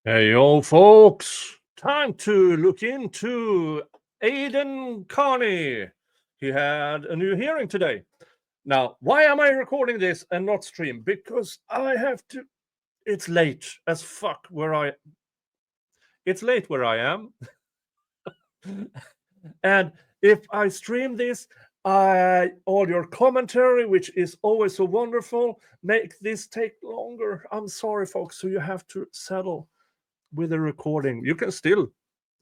Hey, yo, folks. Time to look into Aidan Kearney. He had a new hearing today. Now, why am I recording this and not stream? Because I have to... It's late as fuck where I... It's late where I am. And if I stream this, all your commentary, which is always so wonderful, make this take longer. I'm sorry, folks. So you have to settle with the recording. You can still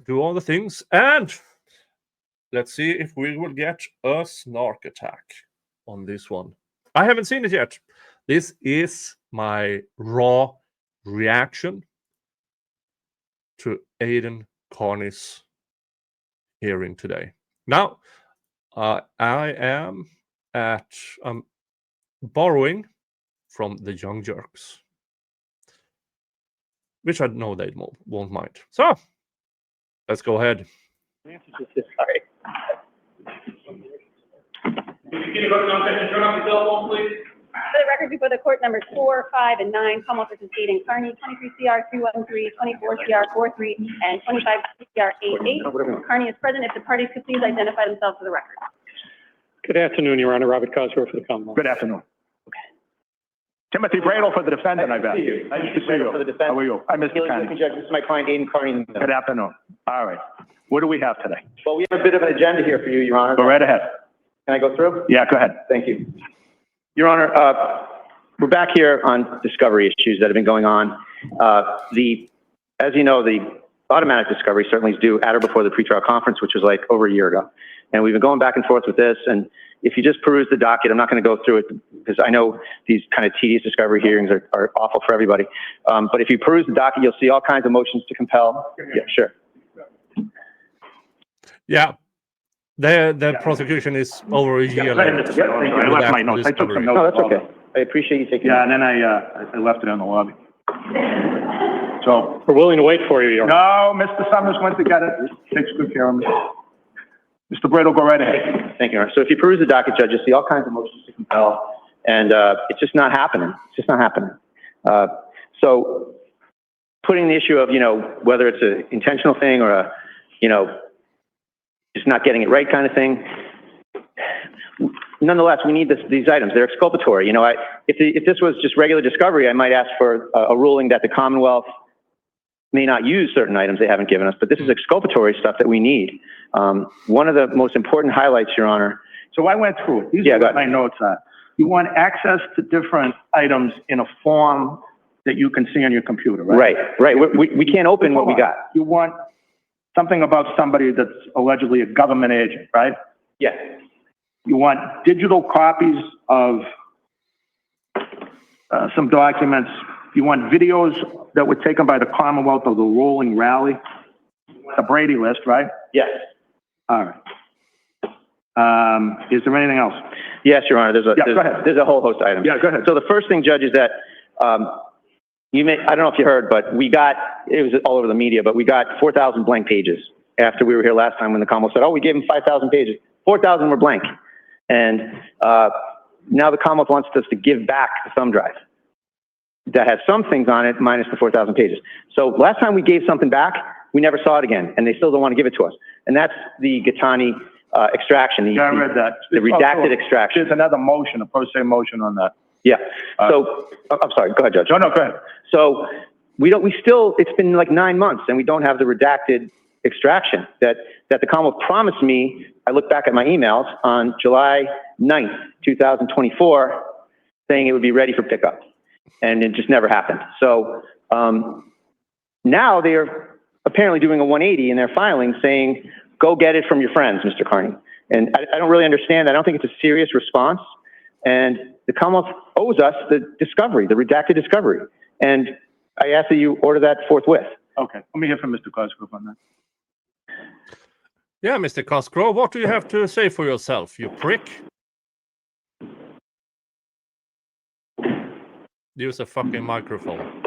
do all the things, and let's see if we will get a snark attack on this one. I haven't seen it yet. This is my raw reaction to Aidan Kearney's hearing today. Now, I am borrowing from the Young Jerks, which I know they won't mind. So, let's go ahead. Sorry. Turn off your cell phone, please. For the record, before the court, numbers 4, 5, and 9, Commonwealth versus Aidan Kearney, 23 CR 313, 24 CR 43, and 25 CR 88. Kearney is present. If the parties could please identify themselves for the record. Good afternoon, Your Honor. Robert Cosgrove for the Commonwealth. Good afternoon. Timothy Bradle for the defendant, I bet. Nice to see you. Nice to see you. For the defense. How are you? I'm Mr. Kearney. Judge, this is my client, Aidan Kearney. Good afternoon. All right. What do we have today? Well, we have a bit of an agenda here for you, Your Honor. Go right ahead. Can I go through? Yeah, go ahead. Thank you. Your Honor, we're back here on discovery issues that have been going on. As you know, the automatic discovery certainly is due at or before the pretrial conference, which was like over a year ago. And we've been going back and forth with this. And if you just peruse the docket, I'm not going to go through it because I know these kind of tedious discovery hearings are awful for everybody. But if you peruse the docket, you'll see all kinds of motions to compel. Yeah, sure. Yeah. The prosecution is over a year later. I left my notes. I took some notes. No, that's okay. I appreciate you taking. Yeah, and then I left it in the lobby. So. We're willing to wait for you, Your Honor. No, Mr. Summers went to get it. Takes good care of me. Mr. Bradle, go right ahead. Thank you, Your Honor. So if you peruse the docket, Judge, you'll see all kinds of motions to compel, and it's just not happening. It's just not happening. So putting the issue of, whether it's an intentional thing or a, just not getting it right kind of thing, nonetheless, we need these items. They're exculpatory. If this was just regular discovery, I might ask for a ruling that the Commonwealth may not use certain items they haven't given us, but this is exculpatory stuff that we need. One of the most important highlights, Your Honor. So I went through it. These are what my notes are. You want access to different items in a form that you can see on your computer, right? Right. We can't open what we got. You want something about somebody that's allegedly a government agent, right? Yeah. You want digital copies of some documents. You want videos that were taken by the Commonwealth of the rolling rally, the Brady list, right? Yes. All right. Is there anything else? Yes, Your Honor. Go ahead. There's a whole host of items. Yeah, go ahead. So the first thing, Judge, is that I don't know if you heard, but it was all over the media, but we got 4,000 blank pages after we were here last time when the Commonwealth said, we gave them 5,000 pages. 4,000 were blank. And now the Commonwealth wants us to give back the thumb drive that has some things on it minus the 4,000 pages. So last time we gave something back, we never saw it again, and they still don't want to give it to us. And that's the Gatani extraction. I read that. The redacted extraction. There's another motion, a pro se motion on that. Yeah. So, I'm sorry. Go ahead, Judge. No, go ahead. So it's been like 9 months, and we don't have the redacted extraction that the Commonwealth promised me. I look back at my emails on July 9th, 2024, saying it would be ready for pickup. And it just never happened. So now they're apparently doing a 180 in their filing saying, go get it from your friends, Mr. Kearney. And I don't really understand. I don't think it's a serious response. And the Commonwealth owes us the discovery, the redacted discovery. And I ask that you order that forthwith. Okay. Let me hear from Mr. Cosgrove on that. Yeah, Mr. Cosgrove, what do you have to say for yourself, you prick? Use a fucking microphone.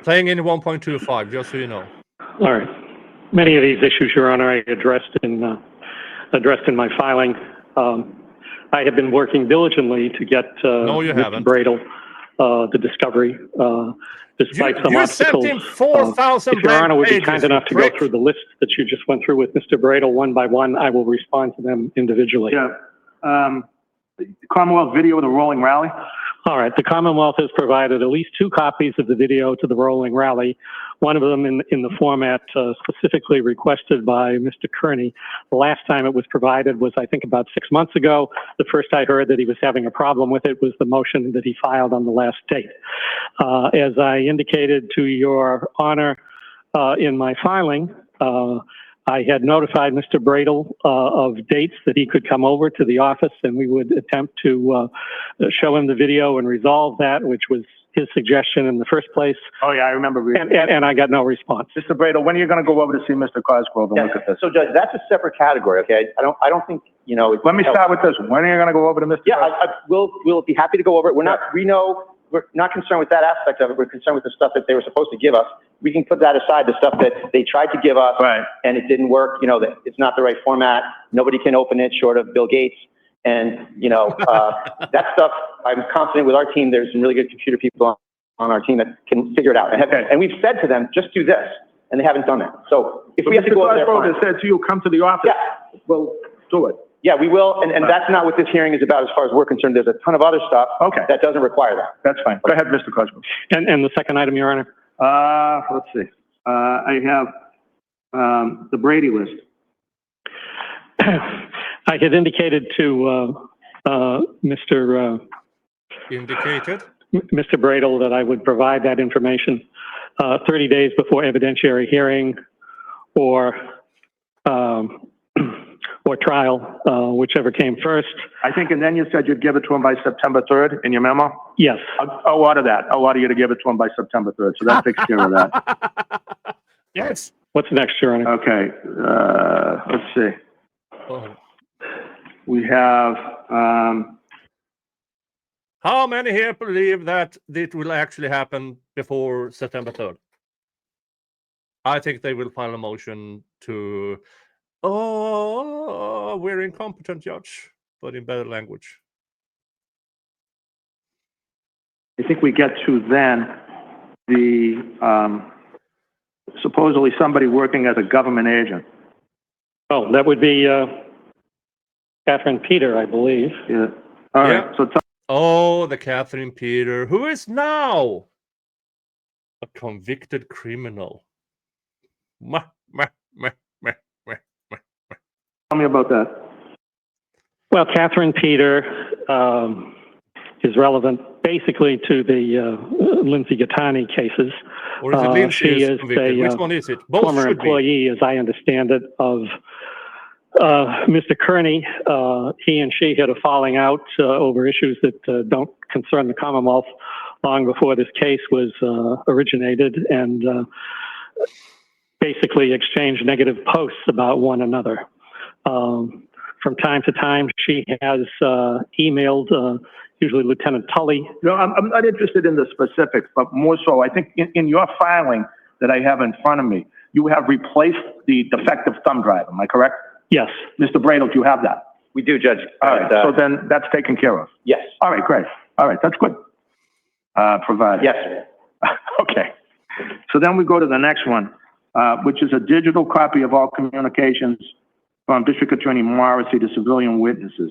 Playing in 1.25, just so you know. All right. Many of these issues, Your Honor, I addressed in my filing. I I have been working diligently to get No, you Mr. haven't. Bradel the discovery, despite some You obstacles. sent him 4,000 If Your Honor would be kind pages, enough you to go prick. through the list that you just went through with Mr. Bradel one by one, I will respond to them individually. Yeah. Commonwealth video of the rolling rally? All right, the Commonwealth has provided at least 2 copies of the video to the rolling rally, one of them in the format specifically requested by Mr. Kearney. The last time it was provided was, I think, about 6 months ago. The first I heard that he was having a problem with it was the motion that he filed on the last date. As I indicated to Your Honor in my filing, I had notified Mr. Bradel of dates that he could come over to the office, and we would attempt to show him the video and resolve that, which was his suggestion in the first place. Oh, yeah, I remember reading. And I got no response. Mr. Bradel, when are you going to go over to see Mr. Cosgrove and Yeah, look at this? so Judge, that's a separate category, okay? I don't think, you know. Let me start with this. When are you going to go over to Mr. Yeah, Cosgrove? we'll be happy to go over it. We're not concerned with that aspect of it. We're concerned with the stuff that they were supposed to give us. We can put that aside, the stuff that they tried to give us. Right. And it didn't work, you know, that it's not the right format. Nobody can open it short of Bill Gates. And, you know, that stuff, I'm confident with our team, there's some really good computer people on our team that can figure it out. And we've said to them, just do this. And they haven't done that. So if we have to go over there, Mr. fine. Cosgrove has said to you, come to the office. Yeah. Well, do it. Yeah, we will, and that's not what this hearing is about as far as we're concerned. There's a ton of other stuff that doesn't require that. That's fine. Go ahead, Mr. Cosgrove. And the second item, Your Honor? Let's see. I have the Brady list. I had indicated to Mr. Bradel that I would provide that information 30 days before evidentiary hearing or trial, whichever came first. I think, and then you said you'd give it to him by September 3rd in your memo? Yes. I'll order that. I'll order you to give it to him by September 3rd, so that takes care of that. Yes. What's next, Your Honor? Okay, let's see. Oh. We have, How many here believe that it will actually happen before September 3rd? I think they will file a motion to, we're incompetent, Judge, but in better language. I think we get to then the, supposedly somebody working as a government agent. Oh, that would be Katherine Peter, I believe. Yeah. All right, Yeah. so Oh, the Katherine Peter, who is now a convicted criminal. Meh, meh, meh, meh, meh, meh. tell me about that. Well, Katherine Peter is relevant basically to the Lindsay Gattani cases. Or is it Lindsay She is is convicted? Which one is it? Both former should be. employee, as I understand it, of Mr. Kearney. He and she had a falling out over issues that don't concern the Commonwealth long before this case was originated, and basically exchanged negative posts about one another. From time to time, she has emailed usually Lieutenant Tully. No, I'm not interested in the specifics, but more so, I think in your filing that I have in front of me, you have replaced the defective thumb drive. Am I correct? Yes. Mr. Bradel, do you have that? We do, Judge. All right, so then that's taken care of. Yes. All right, great. All right, that's good. Provided. Yes. Okay. So then we go to the next one, which is a digital copy of all communications from District Attorney Morrissey to civilian witnesses.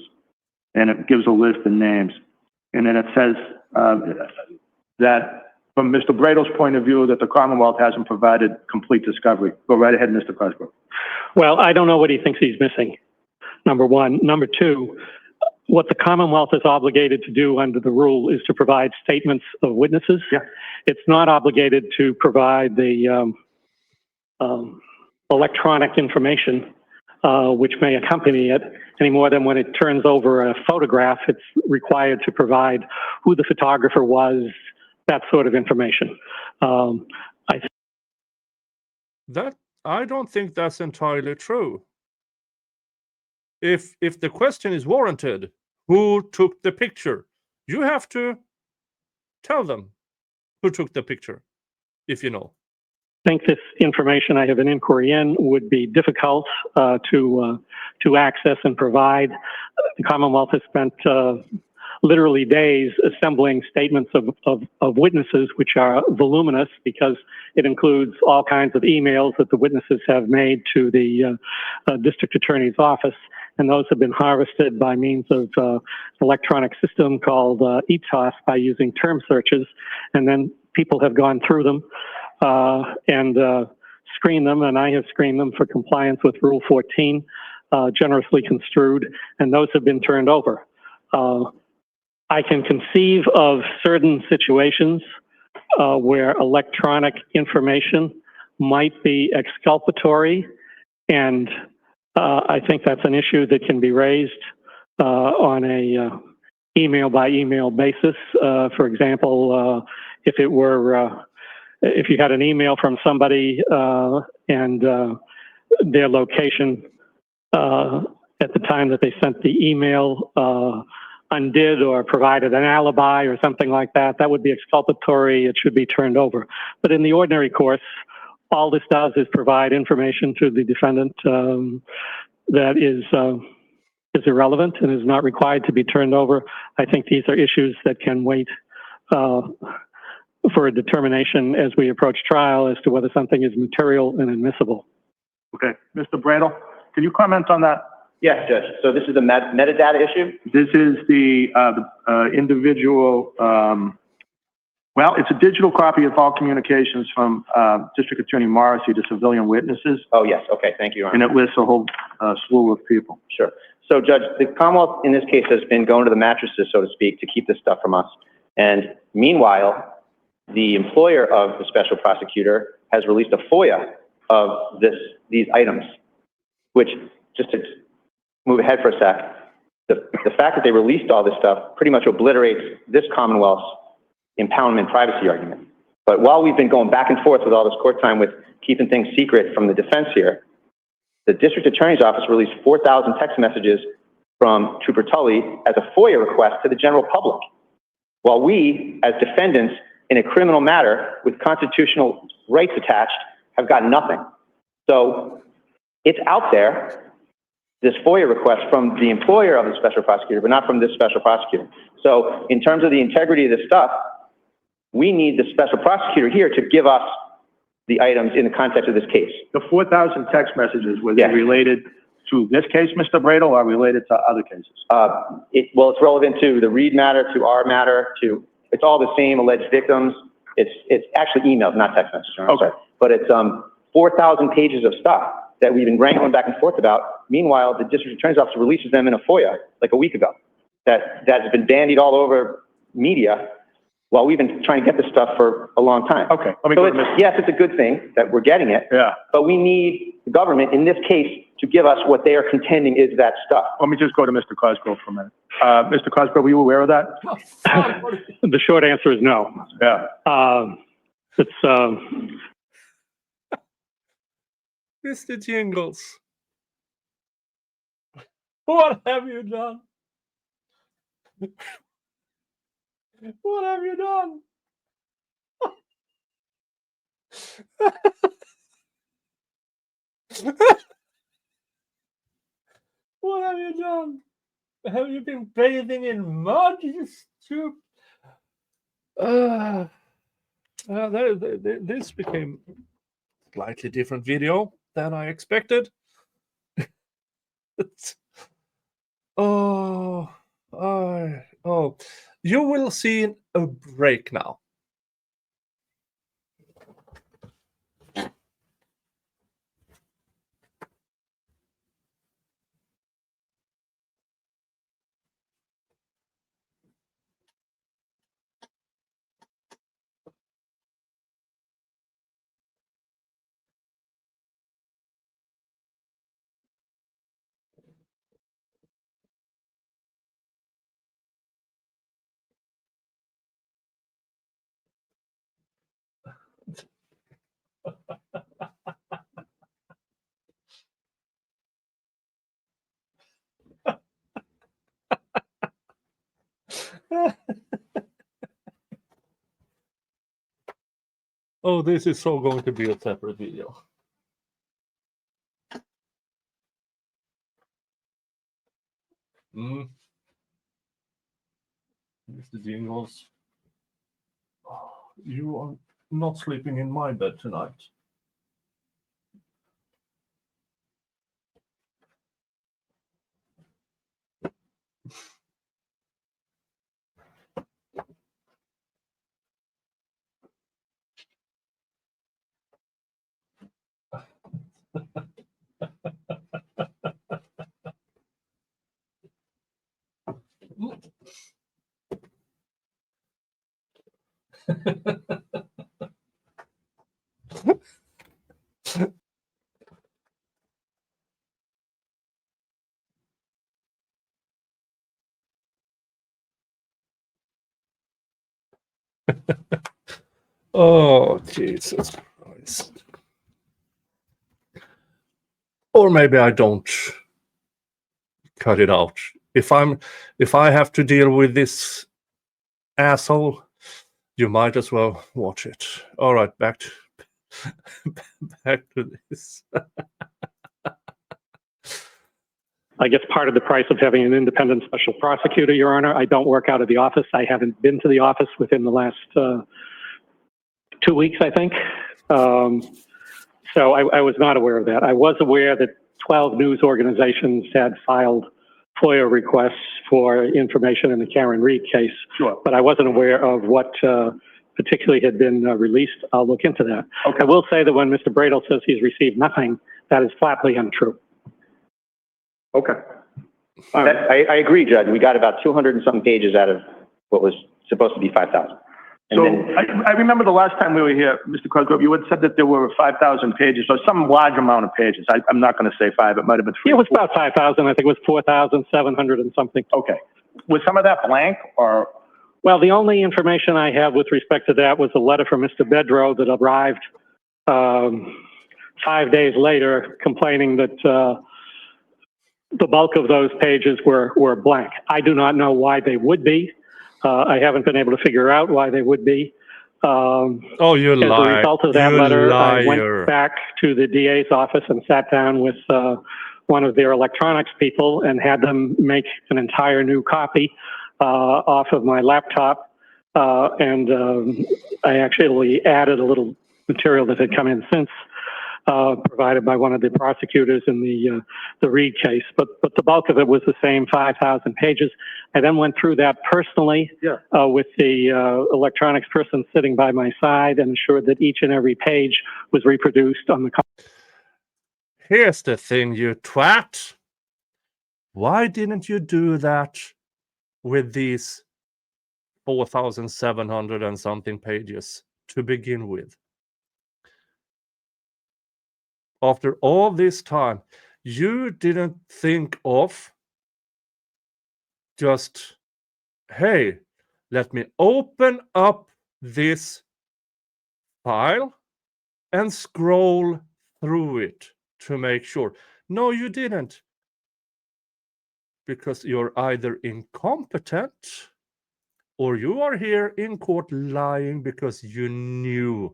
And it gives a list of names. And then it says that from Mr. Bradel's point of view, that the Commonwealth hasn't provided complete discovery. Go right ahead, Mr. Cosgrove. Well, I don't know what he thinks he's missing, number one. Number two, what the Commonwealth is obligated to do under the rule is to provide statements of witnesses. Yeah. It's not obligated to provide the electronic information which may accompany it, any more than when it turns over a photograph, it's required to provide who the photographer was, that sort of information. I don't think that's entirely true. If the question is warranted, who took the picture, you have to tell them who took the picture, if you know. think this information I have an inquiry in would be difficult to access and provide. The Commonwealth has spent literally days assembling statements of witnesses, which are voluminous because it includes all kinds of emails that the witnesses have made to the district attorney's office. And those have been harvested by means of an electronic system called ETOS by using term searches. And then people have gone through them and screened them, and I have screened them for compliance with Rule 14, generously construed, and those have been turned over. I can conceive of certain situations where electronic information might be exculpatory, and I think that's an issue that can be raised on a email by email basis. For example, if it were, if you had an email from somebody and their location at the time that they sent the email undid or provided an alibi or something like that, that would be exculpatory. It should be turned over. But in the ordinary course, all this does is provide information to the defendant that is irrelevant and is not required to be turned over. I think these are issues that can wait for a determination as we approach trial as to whether something is material and admissible. Okay, Mr. Bradle, can you comment on that? Yes, Judge. So this is a metadata issue? This is the individual, well, it's a digital copy of all communications from District Attorney Morrissey to civilian witnesses. Oh, yes. Okay. Thank you, Your Honor. And it lists a whole slew of people. Sure. So, Judge, the Commonwealth in this case has been going to the mattresses, so to speak, to keep this stuff from us. And meanwhile, the employer of the special prosecutor has released a FOYA of these items, which, just to move ahead for a sec, the fact that they released all this stuff pretty much obliterates this Commonwealth's impoundment privacy argument. But while we've been going back and forth with all this court time with keeping things secret from the defense here, the district attorney's office released 4,000 text messages from Trooper Tully as a FOIA request to the general public, while we, as defendants in a criminal matter with constitutional rights attached, have got nothing. So it's out there, this FOIA request from the employer of the special prosecutor, but not from this special prosecutor. So in terms of the integrity of this stuff, we need the special prosecutor here to give us the items in the context of this case. The 4,000 text messages, were they Yes. related to this case, Mr. Bradle, or related to other cases? Well, it's relevant to the Reed matter, to our matter, it's all the same alleged victims. It's actually emails, not text messages. Okay. But it's 4,000 pages of stuff that we've been wrangling back and forth about. Meanwhile, the district attorney's office releases them in a FOIA like a week ago. That has been bandied all over media while we've been trying to get this stuff for a long time. Okay. Let me So go to Mr. yes, it's a good thing that we're getting it. Yeah. But we need the government in this case to give us what they are contending is that stuff. Let me just go to Mr. Cosgrove for a minute. Mr. Cosgrove, were you aware of that? The short answer is no. Yeah. Mr. Jingles, what have you done? What have you done? What have you done? Have you been bathing in mud, you stupid? This became a slightly different video than I expected. Oh, you will see a break now. Oh, this is so going to be a separate video. Here's the jingles. Oh, you are not sleeping in my bed tonight. Oh, Jesus Christ. Or maybe I don't cut it out. If I have to deal with this asshole, you might as well watch it. All right, back to this. I guess part of the price of having an independent special prosecutor, Your Honor, I don't work out of the office. I haven't been to the office within the last 2 weeks, I think. So I was not aware of that. I was aware that 12 news organizations had filed FOIA requests for information in the Karen Reed case. Sure. But I wasn't aware of what particularly had been released. I'll look into that. Okay. I will say that when Mr. Bradel says he's received nothing, that is flatly untrue. Okay. I agree, Judge. We got about 200 and something pages out of what was supposed to be 5,000. So I remember the last time we were here, Mr. Cosgrove, you had said that there were 5,000 pages, or some large amount of pages. I'm not going to say 5, it might have been 3. It was about 5,000. I think it was 4,700 and something. Okay. Was some of that blank, or? Well, the only information I have with respect to that was a letter from Mr. Bedrow that arrived 5 days later complaining that the bulk of those pages were blank. I do not know why they would be. I haven't been able to figure out why they would be. Oh, you liar. As a result of that letter, liar. I went back to the DA's office and sat down with one of their electronics people and had them make an entire new copy off of my laptop. And I actually added a little material that had come in since, provided by one of the prosecutors in the Reed case. But the bulk of it was the same 5,000 pages. I then went through that personally with the electronics person sitting by my side and ensured that each and every page was reproduced on the. Here's the thing, you twat. Why didn't you do that with these 4,700 and something pages to begin with? After all this time, you didn't think of just, hey, let me open up this file and scroll through it to make sure. No, you didn't. Because you're either incompetent or you are here in court lying because you knew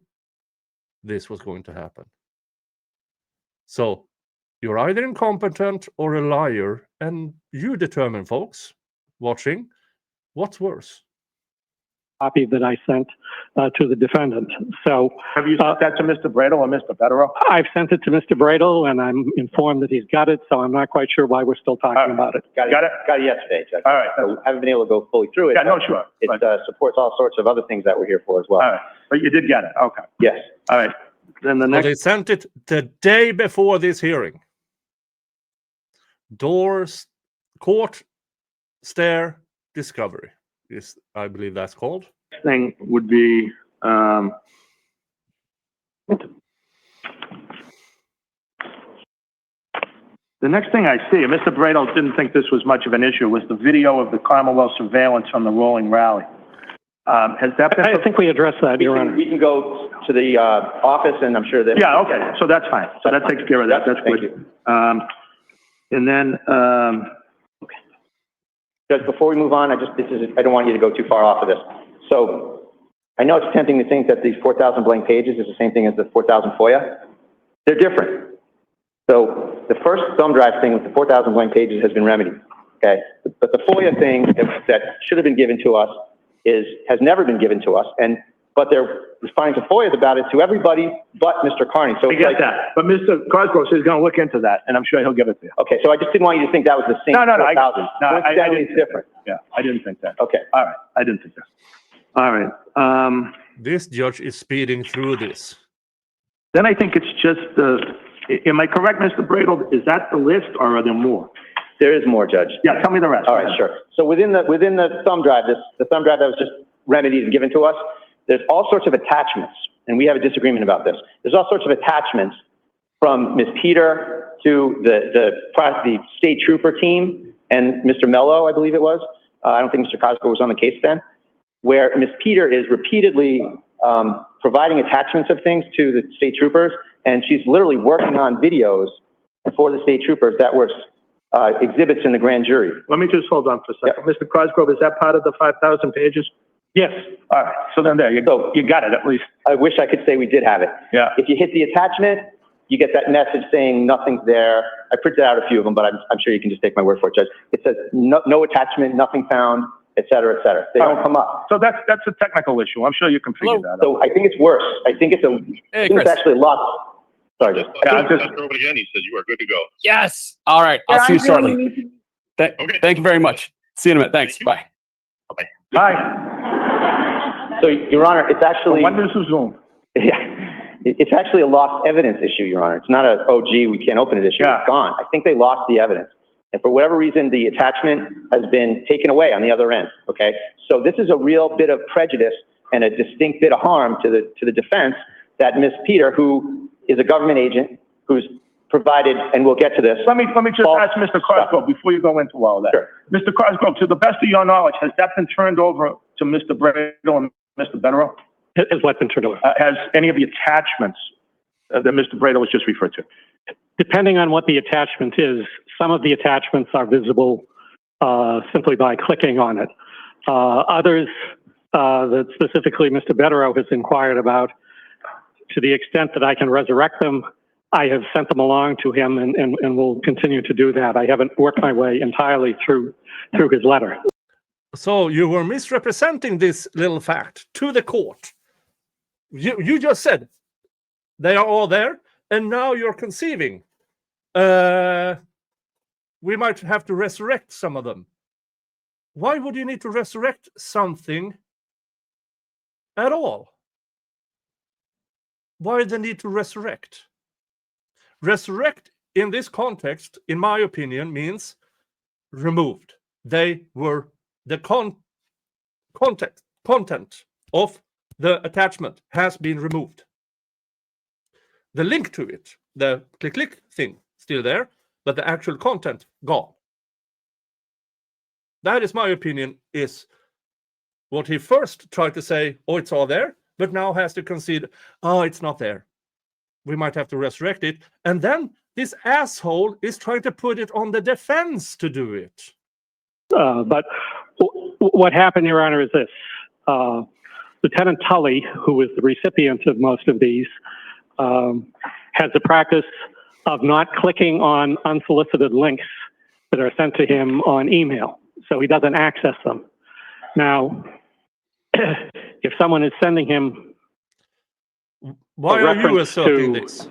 this was going to happen. So you're either incompetent or a liar, and you determine, folks watching, what's worse. Copy that I sent to the defendant. So Have you sent that to Mr. Bradel or Mr. Bedrow? I've sent it to Mr. Bradel, and I'm informed that he's got it, so I'm not quite sure why we're still talking about it. Got it yesterday, Judge. All right. So I haven't been able to go fully through it. Yeah, no, sure. It supports all sorts of other things that we're here for as well. All right. But you did get it. Okay. Yes. All right. Then the So next. they sent it the day before this hearing. Doors, court, stair, discovery. Is, I believe that's called. Thing would be, the next thing I see, and Mr. Bradel didn't think this was much of an issue, was the video of the Commonwealth surveillance from the rolling rally. Has that been? I think we addressed that, Your Honor. We can go to the office, and I'm sure that. Yeah, okay, so that's fine. So that takes care of that. That's Thank good. you. And then, Judge, before we move on, I don't want you to go too far off of this. So I know it's tempting to think that these 4,000 blank pages is the same thing as the 4,000 FOIA. They're different. So the first thumb drive thing with the 4,000 blank pages has been remedied, okay? But the FOIA thing that should have been given to us has never been given to us, but they're responding to FOIAs about it to everybody but Mr. Kearney. So I get that, but Mr. Cosgrove says he's gonna look into that, and I'm sure he'll give it to you. Okay, so I just didn't want you to think that was the same. No, 4,000. I Coincidentally, didn't it's different. Yeah, I didn't think that. Okay. All right, I didn't think that. All right, This judge is speeding through this. then I think it's just am I correct, Mr. Bradel? Is that the list, or are there more? There is more, Judge. Yeah, tell me the rest. All right, sure. So within the thumb drive, the thumb drive that was just remedied and given to us, there's all sorts of attachments, and we have a disagreement about this. There's all sorts of attachments from Ms. Peter to the state trooper team and Mr. Mello, I believe it was. I don't think Mr. Cosgrove was on the case then, where Ms. Peter is repeatedly providing attachments of things to the state troopers, and she's literally working on videos for the state troopers that were exhibits in the grand jury. Let me just hold on for a second. Mr. Cosgrove, is that part of the 5,000 pages? Yes. All right, so then there, you got it at least. I wish I could say we did have it. Yeah. If you hit the attachment, you get that message saying nothing's there. I printed out a few of them, but I'm sure you can just take my word for it, Judge. It says no attachment, nothing found, et cetera, et cetera. They don't come up. So that's a technical issue. I'm sure you can figure that out. So I think it's worse. I think it's actually a lot. Sorry, Judge. Yeah, Again, he said you are good to go. Yes. All right. I'll see you shortly. Thank you very much. See you in a minute. Thanks. Bye. Hi. So, Your Honor, it's actually... When does the Zoom? Yeah, it's actually a lost evidence issue, Your Honor. It's not a, oh, gee, we can't open it issue. Yeah. It's gone. I think they lost the evidence. And for whatever reason, the attachment has been taken away on the other end, okay? So this is a real bit of prejudice and a distinct bit of harm to the defense that Ms. Peter, who is a government agent, who's provided, and we'll get to this. Let me just ask Mr. Cosgrove before you go into all that. Sure. Mr. Cosgrove, to the best of your knowledge, has that been turned over to Mr. Bradel and Mr. Benero? Has what been turned over? Has any of the attachments that Mr. Bradel was just referred to? Depending on what the attachment is, some of the attachments are visible simply by clicking on it. Others that specifically Mr. Benero has inquired about, to the extent that I can resurrect them, I have sent them along to him and will continue to do that. I haven't worked my way entirely through his letter. So you were misrepresenting this little fact to the court. You just said they are all there, and now you're conceiving. We might have to resurrect some of them. Why would you need to resurrect something at all? Why the need to resurrect? Resurrect in this context, in my opinion, means removed. They were the content of the attachment has been removed. The link to it, the click thing, still there, but the actual content gone. That is my opinion, is what he first tried to say, oh, it's all there, but now has to concede, oh, it's not there. We might have to resurrect it. And then this asshole is trying to put it on the defense to do it. But what happened, Your Honor, is this. Lieutenant Tully, who was the recipient of most of these, has a practice of not clicking on unsolicited links that are sent to him on email, so he doesn't access them. Now, if someone is sending him why are you asserting this?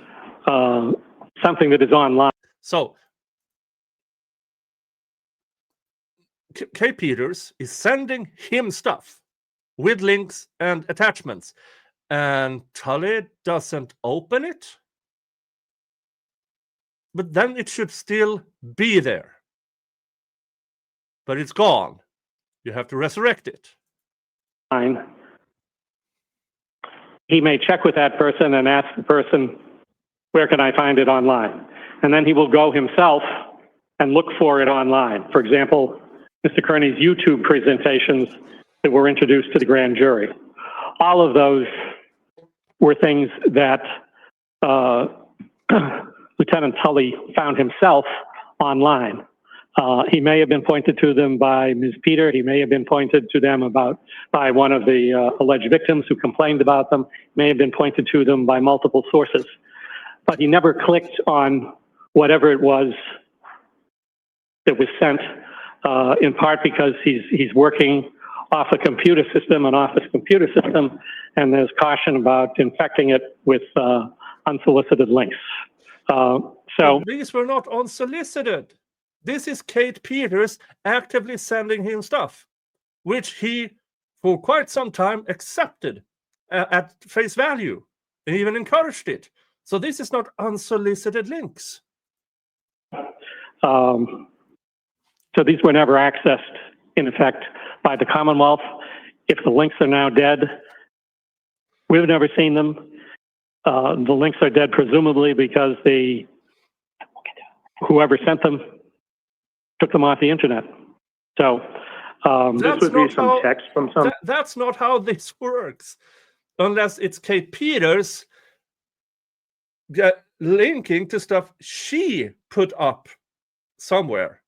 Something that is online. So, K. Peters is sending him stuff with links and attachments, and Tully doesn't open it, but then it should still be there. But it's gone. You have to resurrect it. He may check with that person and ask the person, where can I find it online? And then he will go himself and look for it online. For example, Mr. Kearney's YouTube presentations that were introduced to the grand jury. All of those were things that Lieutenant Tully found himself online. He may have been pointed to them by Ms. Peter. He may have been pointed to them by one of the alleged victims who complained about them. May have been pointed to them by multiple sources. But he never clicked on whatever it was that was sent, in part because he's working off a computer system, an office computer system, and there's caution about infecting it with unsolicited links. So these were not unsolicited. This is Kate Peters actively sending him stuff, which he, for quite some time, accepted at face value and even encouraged it. So this is not unsolicited links. So these were never accessed, in effect, by the Commonwealth. If the links are now dead, we've never seen them. The links are dead presumably because whoever sent them took them off the internet. So this would be some text from some. That's not how this works, unless it's Kate Peters linking to stuff she put up somewhere.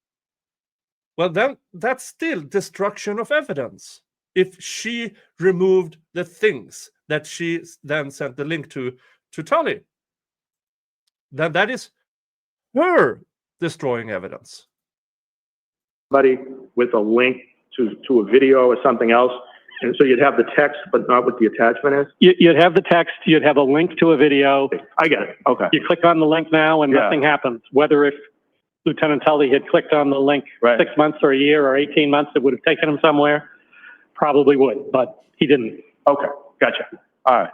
Well, then that's still destruction of evidence. If she removed the things that she then sent the link to Tully, then that is her destroying evidence. Somebody with a link to a video or something else, and so you'd have the text, but not what the attachment is? You'd have the text, you'd have a link to a video. I get it, okay. You click on the link now and nothing happens. Whether if Lieutenant Tully had clicked on the link 6 months or a year or 18 months, it would have taken him somewhere. Probably would, but he didn't. Okay, gotcha. All right.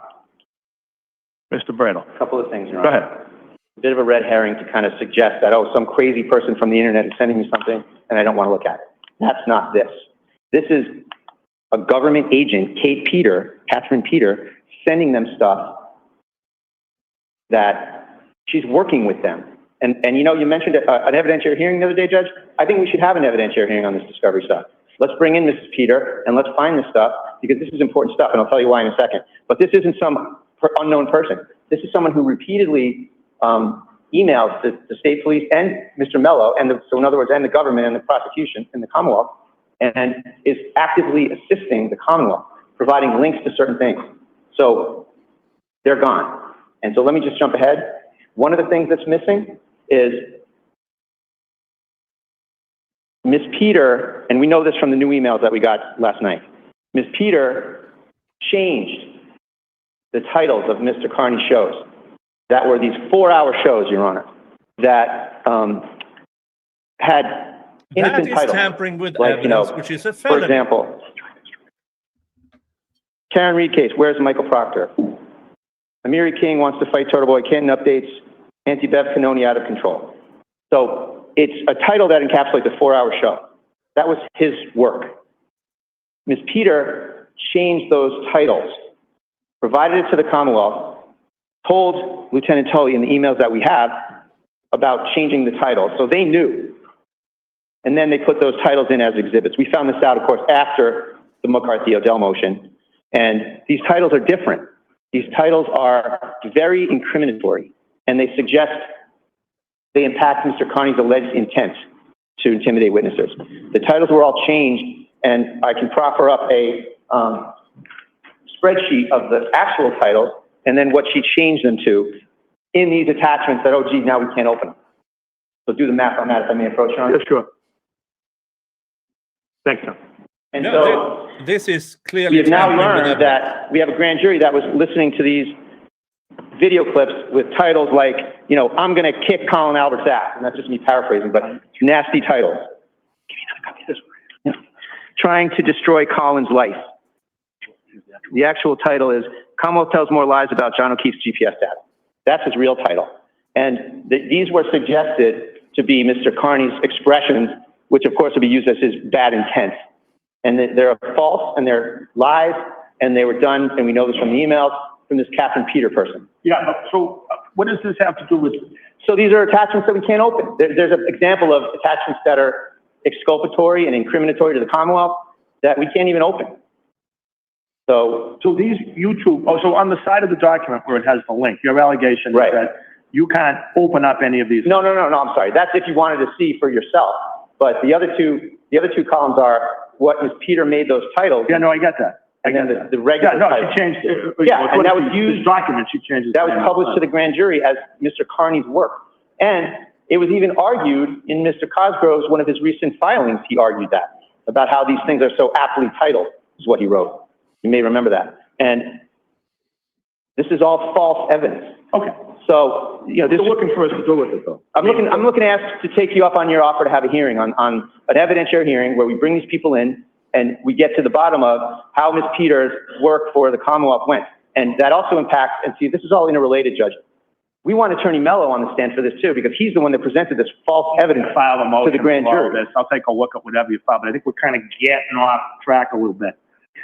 Mr. Bradle. A couple of things, Your Go Honor. ahead. A bit of a red herring to kind of suggest that, oh, some crazy person from the internet is sending me something and I don't want to look at it. That's not this. This is a government agent, Katherine Peter, sending them stuff that she's working with them. And you know, you mentioned an evidentiary hearing the other day, Judge. I think we should have an evidentiary hearing on this discovery stuff. Let's bring in Mrs. Peter and let's find this stuff because this is important stuff, and I'll tell you why in a second. But this isn't some unknown person. This is someone who repeatedly emails the state police and Mr. Mello, so in other words, and the government and the prosecution in the Commonwealth, and is actively assisting the Commonwealth, providing links to certain things. So they're gone. And so let me just jump ahead. One of the things that's missing is Ms. Peter, and we know this from the new emails that we got last night. Ms. Peter changed the titles of Mr. Kearney's shows that were these 4-hour shows, Your Honor, that had innocent that is titles. tampering with like, evidence, which is a felony. For example, Karen Reed case, where's Michael Proctor? Amiri King wants to fight Turtleboy, Canton updates, anti-Bev Canoni out of control. So it's a title that encapsulates a 4-hour show. That was his work. Ms. Peter changed those titles, provided it to the Commonwealth, told Lieutenant Tully in the emails that we have about changing the title. So they knew. And then they put those titles in as exhibits. We found this out, of course, after the McCarthy-Odell motion. And these titles are different. These titles are very incriminatory, and they suggest they impact Mr. Kearney's alleged intent to intimidate witnesses. The titles were all changed, and I can proffer up a spreadsheet of the actual titles and then what she changed them to in these attachments that, oh, gee, now we can't open them. So do the math on that, if I may approach, Your Honor. Yeah, sure. Thanks, Tom. And No, so this is clearly we have now tampering with learned evidence. that we have a grand jury that was listening to these video clips with titles like, you know, I'm going to kick Colin Albert's ass. And that's just me paraphrasing, but nasty titles. Give me another copy of this. Yeah. Trying to destroy Colin's life. The actual title is Commonwealth tells more lies about John O'Keefe's GPS data. That's his real title. And these were suggested to be Mr. Kearney's expressions, which of course would be used as his bad intent. And they're false and they're lies, and they were done, and we know this from the emails, from this Katherine Peter person. Yeah, so what does this have to do with? So these are attachments that we can't open. There's an example of attachments that are exculpatory and incriminatory to the Commonwealth that we can't even open. So these YouTube, so on the side of the document where it has the link, your allegation is that you can't open up any of these. No, I'm sorry. That's if you wanted to see for yourself. But the other two columns are what Ms. Peter made those titles. Yeah, no, I get that. And then the regular Yeah, no, title. she changed it. Yeah, and that was used. This document, she changed it. That was published to the grand jury as Mr. Kearney's work. And it was even argued in Mr. Cosgrove's, one of his recent filings, he argued that, about how these things are so aptly titled, is what he wrote. You may remember that. And this is all false evidence. Okay. So, you know, this. You're looking for us to do with it, though. I'm looking to ask to take you up on your offer to have a hearing on an evidentiary hearing where we bring these people in and we get to the bottom of how Ms. Peter's work for the Commonwealth went. And that also impacts, and see, this is all interrelated, Judge. We want Attorney Mello on the stand for this too, because he's the one that presented this false evidence File a motion to the grand for all jury. this. I'll take a look at whatever you file, but I think we're kind of getting off track a little bit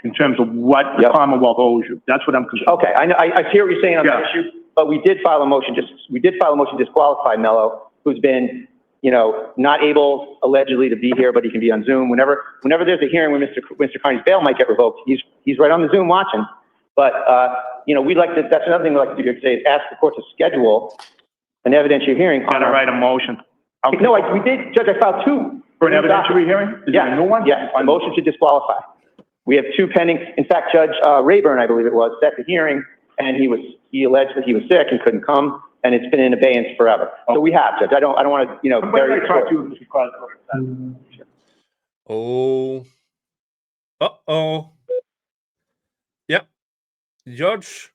in terms of what the Yep. Commonwealth owes you. That's what I'm concerned. Okay, I hear what you're saying on that Yeah. issue, but we did file a motion to disqualify Mello, who's been, you know, not able allegedly to be here, but he can be on Zoom. Whenever there's a hearing where Mr. Kearney's bail might get revoked, he's right on the Zoom watching. But, you know, that's another thing we'd like to do here today, is ask the court to schedule an evidentiary hearing. Gotta write a motion. No, we did, Judge, I filed two. For an evidentiary hearing? Is there a new one? Yes, a motion to disqualify. We have two pending. In fact, Judge Rayburn, I believe it was, set the hearing, and he alleged that he was sick and couldn't come, and it's been in abeyance forever. So we have, Judge. I don't want to, you know, When did I talk to you, Mr. Crosby? Oh. Uh-oh. Yep. Judge,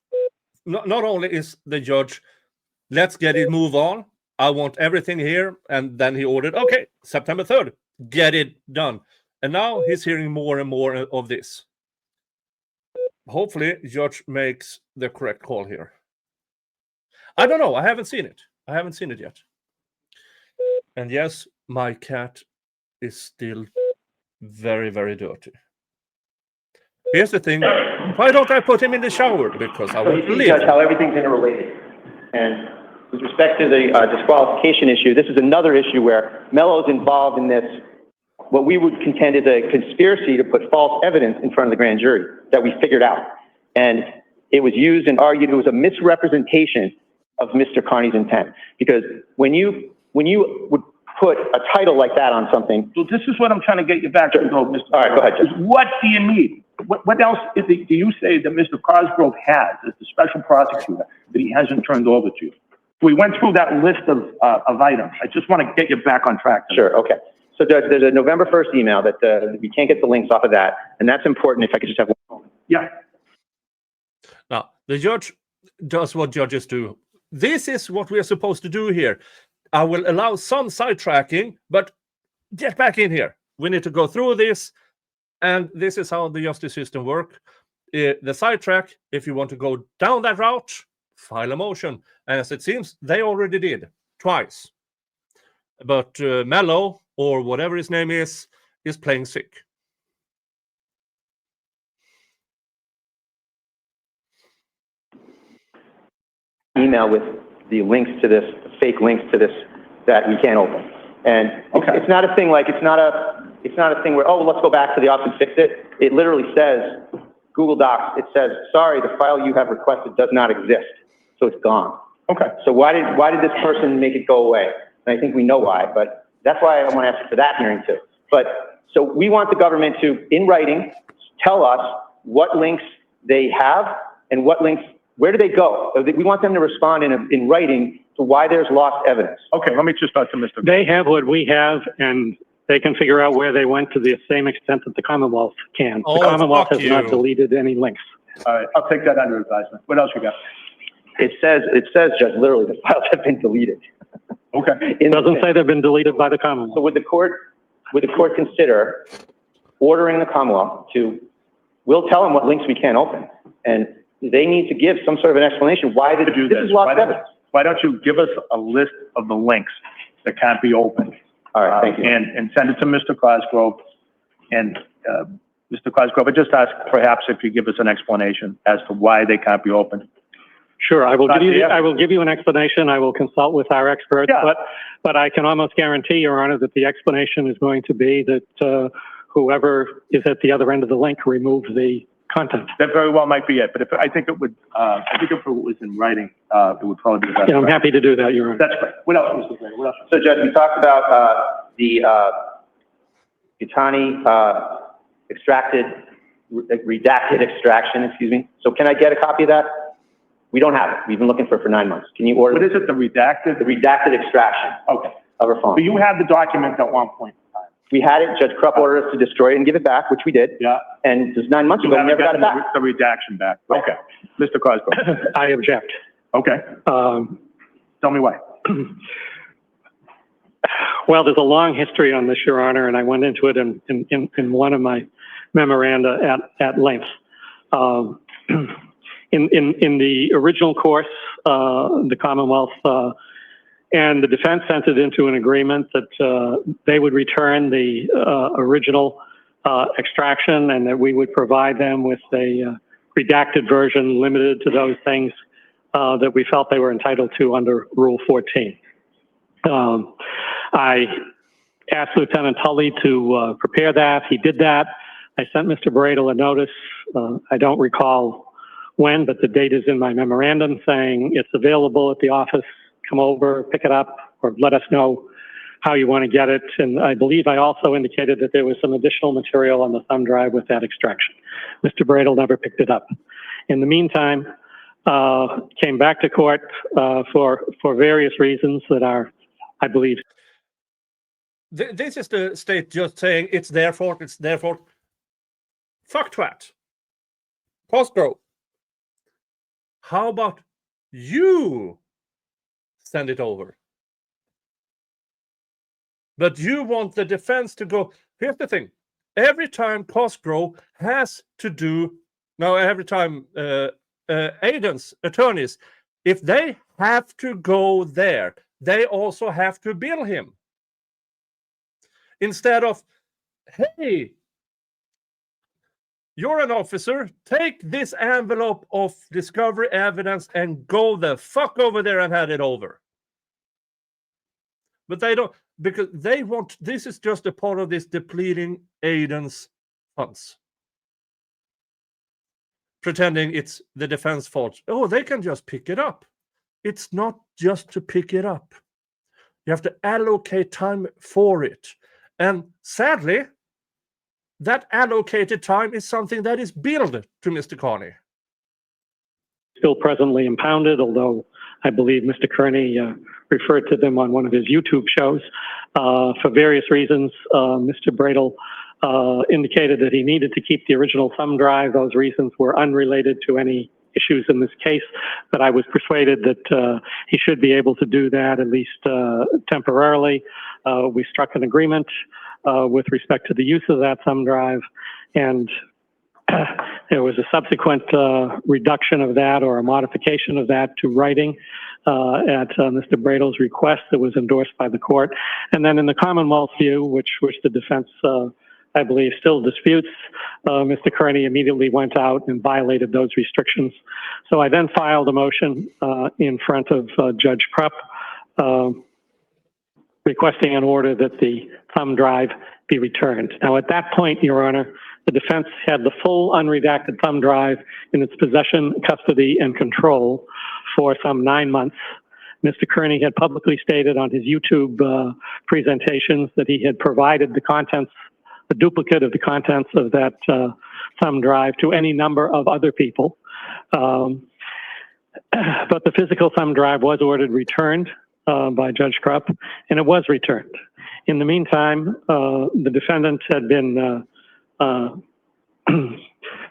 not only is the judge, let's get it move on. I want everything here. And then he ordered, okay, September 3rd, get it done. And now he's hearing more and more of this. Hopefully, judge makes the correct call here. I don't know. I haven't seen it. I haven't seen it yet. And yes, my cat is still very, very dirty. Here's the thing. Why don't I put him in the shower? Because I want to leave. Judge, how everything's interrelated. And with respect to the disqualification issue, this is another issue where Mello's involved in this, what we would contend is a conspiracy to put false evidence in front of the grand jury that we figured out. And it was used and argued it was a misrepresentation of Mr. Kearney's intent. Because when you would put a title like that on something. So this is what I'm trying to get you back to, though, Mr. All right, go ahead, Judge. What do you need? What else do you say that Mr. Cosgrove has as the special prosecutor that he hasn't turned over to you? We went through that list of items. I just want to get you back on track. Sure, okay. So Judge, there's a November 1st email that we can't get the links off of that, and that's important if I could just have one moment. Yeah. Now, the judge does what judges do. This is what we are supposed to do here. I will allow some sidetracking, but get back in here. We need to go through this, and this is how the justice system works. The sidetrack, if you want to go down that route, file a motion. And as it seems, they already did, twice. But Mello, or whatever his name is playing sick. Email with the links to this, fake links to this, that we can't open. And it's not a thing like, it's not a thing where, oh, well, let's go back to the office and fix it. It literally says, Google Docs, it says, sorry, the file you have requested does not exist. So it's gone. Okay. So why did this person make it go away? And I think we know why, but that's why I want to ask you for that hearing too. But, so we want the government to, in writing, tell us what links they have and what links, where do they go? We want them to respond in writing to why there's lost evidence. Okay, let me just talk to Mr. They have what we have, and they can figure out where they went to the same extent that the Commonwealth can. Oh, the Commonwealth has fuck not you. deleted any links. All right, I'll take that under advisement. What else you got? It says, Judge, literally, the files have been deleted. Okay. It doesn't say they've been deleted by the Commonwealth. So would the court consider ordering the Commonwealth to, we'll tell them what links we can't open, and they need to give some sort of an explanation why this is lost evidence. Why don't you give us a list of the links that can't be opened? All right, thank you. And send it to Mr. Cosgrove. And Mr. Cosgrove, I just ask perhaps if you give us an explanation as to why they can't be opened. Sure, I will give you an explanation. I will consult with our experts, Yeah. but I can almost guarantee, Your Honor, that the explanation is going to be that whoever is at the other end of the link removes the content. That very well might be it, but I think if it was in writing, it would probably be the best. Yeah, I'm happy to do that, Your Honor. That's great. What else, Mr. Gray? What else? So, Judge, we talked about the Katani, redacted extraction, excuse me. So can I get a copy of that? We don't have it. We've been looking for it for 9 months. Can you order? What is it, the redacted? The redacted extraction Okay. of her phone. But you had the document at one point in time. We had it. Judge Krupp ordered us to destroy it and give it back, which we did. Yeah. And just 9 months You ago, we haven't never got it gotten back. the redaction back. Okay. Mr. Cosgrove. I object. Okay. Tell me why. Well, there's a long history on this, Your Honor, and I went into it in one of my memoranda at length. In the original course, the Commonwealth and the defense entered into an agreement that they would return the original extraction and that we would provide them with a redacted version limited to those things that we felt they were entitled to under Rule 14. I asked Lieutenant Tully to prepare that. He did that. I sent Mr. Bradel a notice. I don't recall when, but the date is in my memorandum saying it's available at the office. Come over, pick it up, or let us know how you want to get it. And I believe I also indicated that there was some additional material on the thumb drive with that extraction. Mr. Bradel never picked it up. In the meantime, came back to court for various reasons that are, I believe. This is the state just saying it's their fault, it's their fault. Fuck twat. Cosgrove. How about you send it over? But you want the defense to go. Here's the thing. Every time Cosgrove has to do, now every time Aidan's attorneys, if they have to go there, they also have to bill him. Instead of, hey, you're an officer, take this envelope of discovery evidence and go the fuck over there and hand it over. But they don't, because they want, this is just a part of this depleting Aidan's funds. Pretending it's the defense fault. Oh, they can just pick it up. It's not just to pick it up. You have to allocate time for it. And sadly, that allocated time is something that is billed to Mr. Kearney. Still presently impounded, although I believe Mr. Kearney referred to them on one of his YouTube shows. For various reasons, Mr. Bradel indicated that he needed to keep the original thumb drive. Those reasons were unrelated to any issues in this case, but I was persuaded that he should be able to do that, at least temporarily. We struck an agreement with respect to the use of that thumb drive, and there was a subsequent reduction of that or a modification of that to writing at Mr. Bradel's request that was endorsed by the court. And then in the Commonwealth view, which the defense, I believe, still disputes, Mr. Kearney immediately went out and violated those restrictions. So I then filed a motion in front of Judge Krupp requesting an order that the thumb drive be returned. Now, at that point, Your Honor, the defense had the full unredacted thumb drive in its possession, custody, and control for some 9 months. Mr. Kearney had publicly stated on his YouTube presentations that he had provided the contents, a duplicate of the contents of that thumb drive to any number of other people. But the physical thumb drive was ordered returned by Judge Krupp, and it was returned. In the meantime, the defendant had been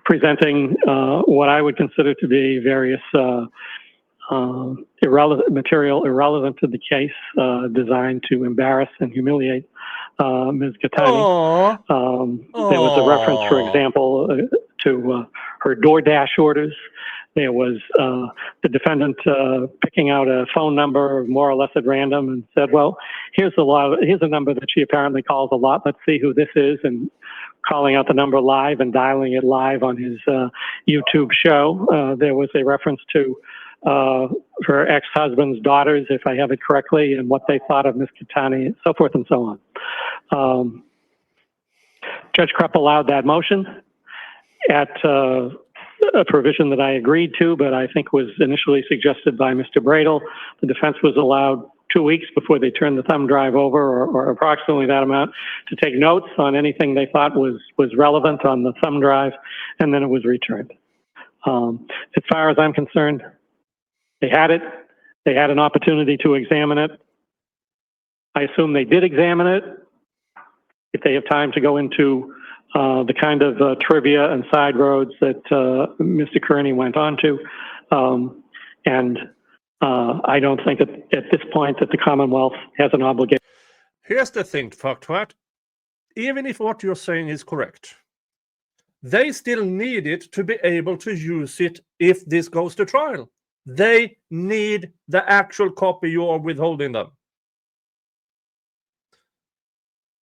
presenting what I would consider to be various material irrelevant to the case, designed to embarrass and humiliate Ms. Katani. There was a reference, for example, to her DoorDash orders. There was the defendant picking out a phone number more or less at random and said, well, here's a number that she apparently calls a lot. Let's see who this is, and calling out the number live and dialing it live on his YouTube show. There was a reference to her ex-husband's daughters, if I have it correctly, and what they thought of Ms. Katani, and so forth and so on. Judge Krupp allowed that motion at a provision that I agreed to, but I think was initially suggested by Mr. Bradel. The defense was allowed 2 weeks before they turned the thumb drive over, or approximately that amount, to take notes on anything they thought was relevant on the thumb drive, and then it was returned. As far as I'm concerned, they had it. They had an opportunity to examine it. I assume they did examine it. If they have time to go into the kind of trivia and side roads that Mr. Kearney went on to. I don't think that at this point that the Commonwealth has an obligation. Here's the thing, Fucktwat. Even if what you're saying is correct, they still need it to be able to use it if this goes to trial. They need the actual copy you are withholding them.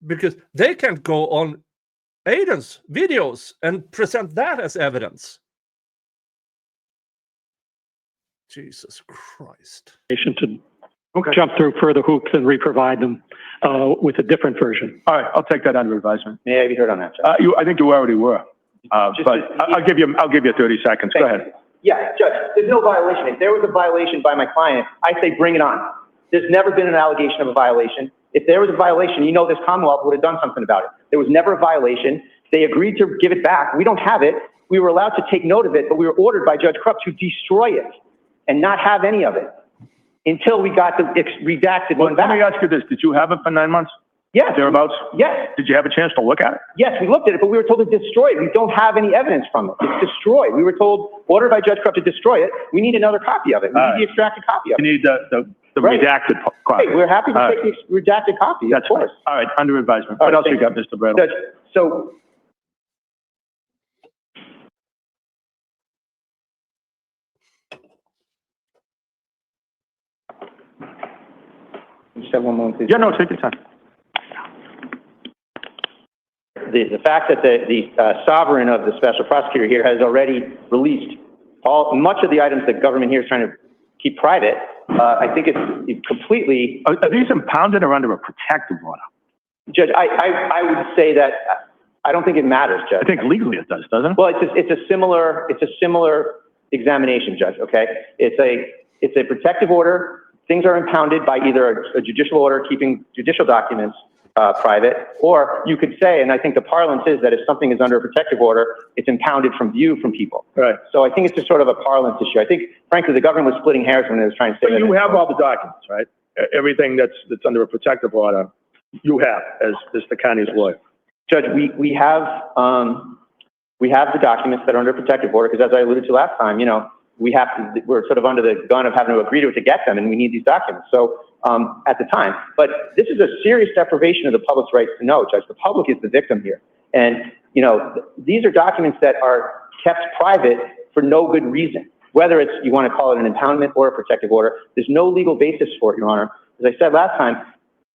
Because they can't go on Aidan's videos and present that as evidence. Jesus Christ. To jump through further hoops and reprovide them with a different version. All right, I'll take that under advisement. May I be heard on that, Judge? I think you already were. But I'll give you 30 seconds. Go ahead. Yeah, Judge, there's no violation. If there was a violation by my client, I say bring it on. There's never been an allegation of a violation. If there was a violation, you know this Commonwealth would have done something about it. There was never a violation. They agreed to give it back. We don't have it. We were allowed to take note of it, but we were ordered by Judge Krupp to destroy it and not have any of it until we got the redacted one back. Let me ask you this. Did you have it for 9 months? Yes. Thereabouts? Yes. Did you have a chance to look at it? Yes, we looked at it, but we were told to destroy it. We don't have any evidence from it. It's destroyed. We were told, ordered by Judge Krupp to destroy it. We need another copy of it. We need the extracted copy of it. You need the redacted copy. Hey, we're happy to take the redacted copy, of course. All right, under advisement. All What right, else you got, Mr. Bradley? Judge, so just have one moment, please. Yeah, no, take your time. The fact that the sovereign of the special prosecutor here has already released much of the items that government here is trying to keep private, I think it's completely. Are these impounded or under a protective order? Judge, I would say that I don't think it matters, Judge. I think legally it does, doesn't it? Well, it's a similar examination, Judge. Okay, it's a protective order. Things are impounded by either a judicial order keeping judicial documents private, or you could say, and I think the parlance is that if something is under a protective order, it's impounded from view from people. Right. So I think it's just sort of a parlance issue. I think, frankly, the government was splitting hairs when it was trying to say that. You have all the documents, right? Everything that's under a protective order, you have as Mr. Kearney's lawyer. Judge, we have the documents that are under protective order because, as I alluded to last time, we're sort of under the gun of having to agree to it to get them, and we need these documents. So at the time, but this is a serious deprivation of the public's rights to know, Judge. The public is the victim here, and these are documents that are kept private for no good reason. Whether it's you want to call it an impoundment or a protective order, there's no legal basis for it, Your Honor. As I said last time,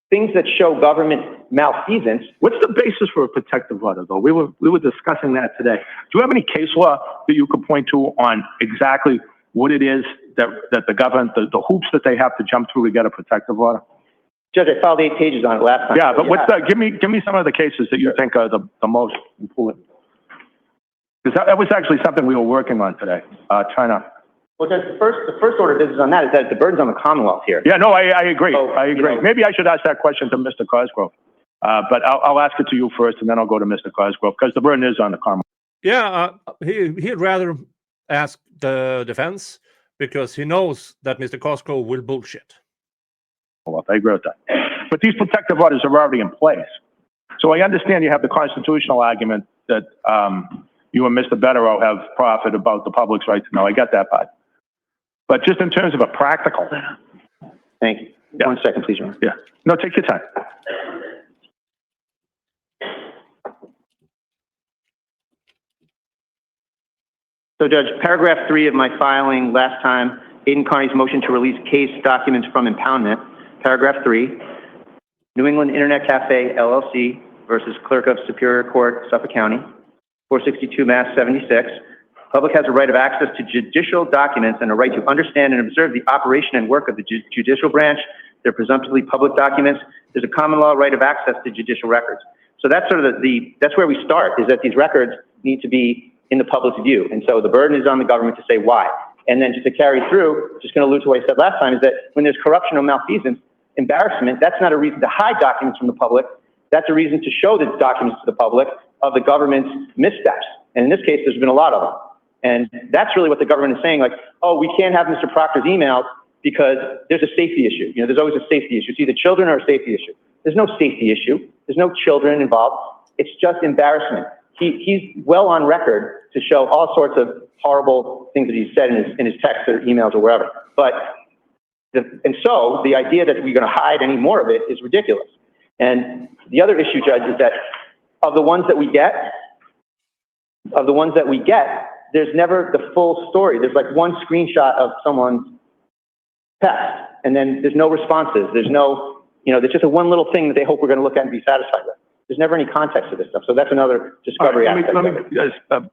things that show government malfeasance. What's the basis for a protective order, though? We were discussing that today. Do you have any case law that you could point to on exactly what it is that the government, the hoops that they have to jump through to get a protective order? Judge, I filed 8 pages on it last time. Yeah, but give me some of the cases that you think are the most important. Because that was actually something we were working on today, trying to. Well, Judge, the first order of business on that is that the burden's on the Commonwealth here. Yeah, no, I agree. So, I agree. Maybe I should ask that question to Mr. Cosgrove. But I'll ask it to you first, and then I'll go to Mr. Cosgrove, because the burden is on the Commonwealth. Yeah, he'd rather ask the defense because he knows that Mr. Cosgrove will bullshit. Well, I agree with that. But these protective orders are already in place. So I understand you have the constitutional argument that you and Mr. Starow have profit about the public's right to know. I get that part. But just in terms of a practical. Thank you. Yeah. 1 second, please, Your Honor. Yeah. No, take your time. So, Judge, paragraph 3 of my filing last time, Aidan Kearney's motion to release case documents from impoundment. Paragraph 3, New England Internet Cafe, LLC versus Clerk of Superior Court, Suffolk County, 462 Mass 76. Public has a right of access to judicial documents and a right to understand and observe the operation and work of the judicial branch. They're presumptively public documents. There's a common law right of access to judicial records. So that's sort of that's where we start, is that these records need to be in the public's view. And so the burden is on the government to say why. And then just to carry through, just going to allude to what I said last time, is that when there's corruption or malfeasance, embarrassment. That's not a reason to hide documents from the public. That's a reason to show the documents to the public of the government's missteps. And in this case, there's been a lot of them. And that's really what the government is saying, like, oh, we can't have Mr. Proctor's emails because there's a safety issue. You know, there's always a safety issue. It's either children or a safety issue. There's no safety issue. There's no children involved. It's just embarrassment. He's well on record to show all sorts of horrible things that he's said in his texts or emails or wherever. But, and so the idea that we're going to hide any more of it is ridiculous. And the other issue, Judge, is that of the ones that we get, there's never the full story. There's like one screenshot of someone's text, and then there's no responses. There's no, you know, there's just a one little thing that they hope we're going to look at and be satisfied with. There's never any context to this stuff. So that's another discovery aspect. Let me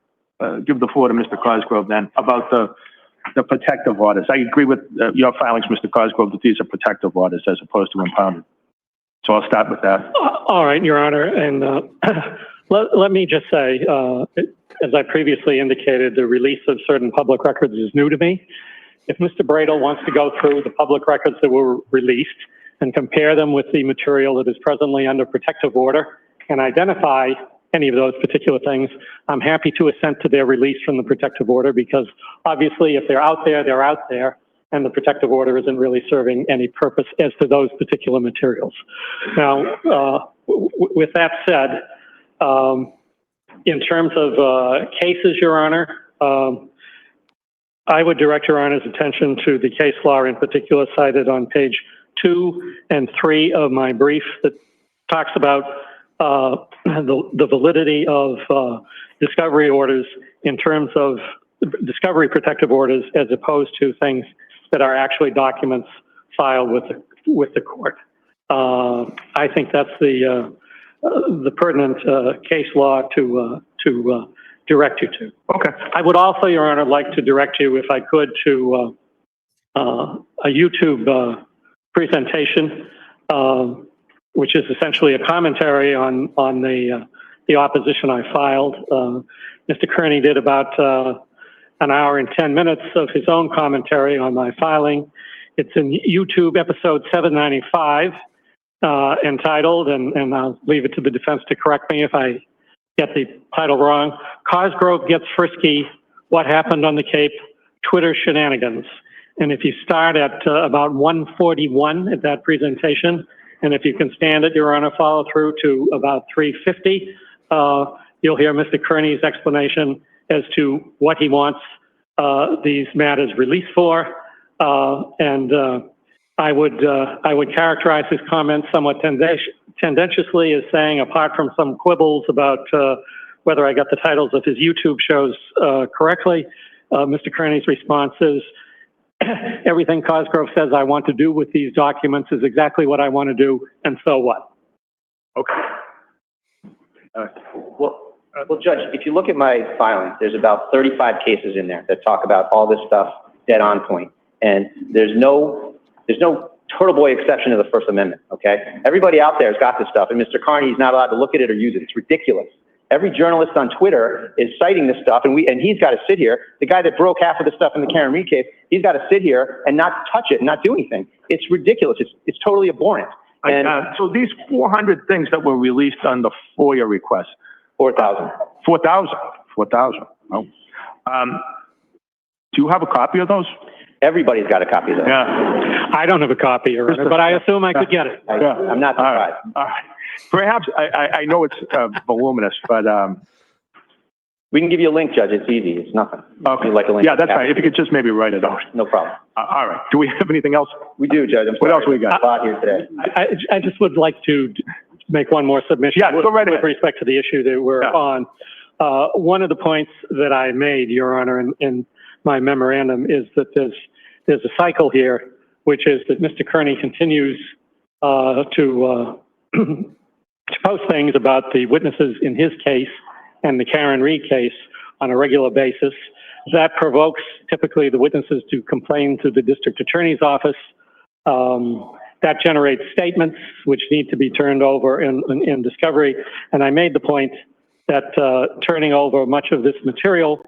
give the floor to Mr. Cosgrove then about the protective orders. I agree with your filings, Mr. Cosgrove, that these are protective orders as opposed to impounded. So I'll start with that. All right, Your Honor, and let me just say, as I previously indicated, the release of certain public records is new to me. If Mr. Bradel wants to go through the public records that were released and compare them with the material that is presently under protective order and identify any of those particular things, I'm happy to assent to their release from the protective order, because obviously if they're out there, they're out there, and the protective order isn't really serving any purpose as to those particular materials. Now, with that said, in terms of cases, Your Honor, I would direct Your Honor's attention to the case law in particular cited on page 2 and 3 of my brief that talks about the validity of discovery orders in terms of discovery protective orders as opposed to things that are actually documents filed with the court. I think that's the pertinent case law to direct you to. Okay. I would also, Your Honor, like to direct you, if I could, to a YouTube presentation, which is essentially a commentary on the opposition I filed. Mr. Kearney did about an hour and 10 minutes of his own commentary on my filing. It's in YouTube episode 795, entitled, and I'll leave it to the defense to correct me if I get the title wrong, Cosgrove Gets Frisky, What Happened on the Cape, Twitter Shenanigans. And if you start at about 141 at that presentation, and if you can stand it, Your Honor, follow through to about 350, you'll hear Mr. Kearney's explanation as to what he wants these matters released for. And I would characterize his comments somewhat tendentiously as saying, apart from some quibbles about whether I got the titles of his YouTube shows correctly, Mr. Kearney's response is, everything Cosgrove says I want to do with these documents is exactly what I want to do, and so what? Okay. Well, Judge, if you look at my filing, there's about 35 cases in there that talk about all this stuff dead on point. And there's no Turtleboy exception to the First Amendment, okay? Everybody out there has got this stuff, and Mr. Kearney is not allowed to look at it or use it. It's ridiculous. Every journalist on Twitter is citing this stuff, and he's got to sit here. The guy that broke half of the stuff in the Kearney case, he's got to sit here and not touch it and not do anything. It's ridiculous. It's totally abhorrent. And so these 400 things that were released on the FOIA request. 4,000. 4,000. Oh. Do you have a copy of those? Everybody's got a copy of those. Yeah. I don't have a copy, Your Honor, but I assume I could get it. I'm not surprised. All right. Perhaps, I know it's voluminous, but... we can give you a link, Judge. It's easy. It's nothing. Okay. Like a link. Yeah, that's fine. If you could just maybe write it out. No problem. All right. Do we have anything else? We do, Judge. What else we got? A lot here today. I just would like to make one more submission Yeah, go right ahead. with respect to the issue that we're on. One of the points that I made, Your Honor, in my memorandum is that there's a cycle here, which is that Mr. Kearney continues to post things about the witnesses in his case and the Karen Reed case on a regular basis. That provokes typically the witnesses to complain to the district attorney's office. That generates statements which need to be turned over in discovery. And I made the point that turning over much of this material,